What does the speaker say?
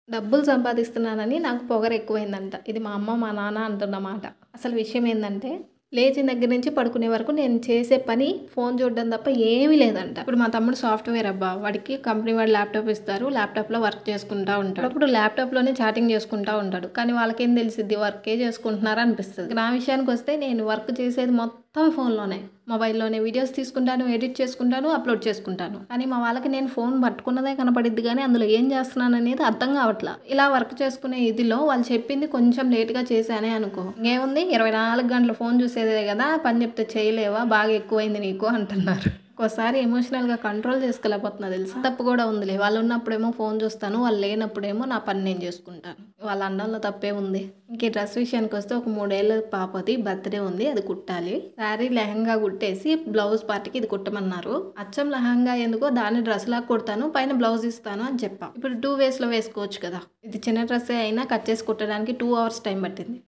డబ్బులు సంపాదిస్తున్నానని నాకు పొగరెక్కువైందంట. ఇది మా అమ్మ, మా నాన్న అంటున్నమాట. అసలు విషయం ఏందంటే, లేచిన దగ్గర నుంచి పడుకునే వరకు నేను చేసే పని ఫోను చూడడం తప్ప ఏమీ లేదంట. ఇప్పుడు మా తమ్ముడు సాఫ్ట్‌వేర్ అబ్బా! వాడికి కంపెనీ వాళ్ళు ల్యాప్‌టాప్ ఇస్తారు. ల్యాప్‌టాప్‌లో వర్క్ చేసుకుంటా ఉంటాడు. అప్పుడు ల్యాప్‌టాప్‌లోనే చాటింగ్ చేసుకుంటా ఉంటాడు. కానీ వాళ్ళకేం తెలిసిద్ది వర్కే చేసుకుంటున్నారా అనిపిస్తది. నా విషయానికొస్తే నేను వర్క్ చేసేది మొత్తం ఫోనులోనే. మొబైల్‌లోనే వీడియోస్ తీసుకుంటాను, ఎడిట్ చేసుకుంటాను, అప్‌లోడ్ చేసుకుంటాను. కానీ మా వాళ్ళకి నేను ఫోను పట్టుకున్నదే కనపడిద్ది గానీ, అందులో ఏం చేస్తున్నాననేది అర్థం కావట్ల. ఇలా వర్క్ చేసుకునే ఇదిలో వాళ్ళు చెప్పింది కొంచెం లేట్‌గా చేశానే అనుకో, ఇంకేముంది 24 గంటలు ఫోను చూసేదే కదా! పని చెప్తే చేయలేవా? బాగా ఎక్కువైంది నీకు అంటున్నారు. ఒక్కోసారి ఎమోషనల్‌గా కంట్రోల్ చేసుకోలేకపోతున్నా తెలుసా? తప్పు కూడా ఉందిలే. వాళ్ళున్నప్పుడేమో ఫోను చూస్తాను. వాళ్ళు లేనప్పుడేమో నా పని నేను చేసుకుంటాను. వాళ్ళ అనడంలో తప్పేముంది? ఇంక ఈ డ్రెస్ విషయానికొస్తే ఒక 3 ఏళ్ల పాపది బర్త్‌డే ఉంది. అది కుట్టాలి. శారీ, లెహంగా కుట్టేసి బ్లౌజ్ పార్ట్‌కి ఇది కుట్టమన్నారు. అచ్చం లెహంగా ఎందుకో దాన్ని డ్రెస్‌లాగా కుడతాను. పైన బ్లౌజ్ ఇస్తాను అని చెప్పా. ఇప్పుడు 2 వేస్‌లో వేసుకోవచ్చు కదా! ఇది చిన్న డ్రెస్సే అయినా కట్ చేసి కుట్టడానికి 2 అవర్స్ టైం పట్టింది.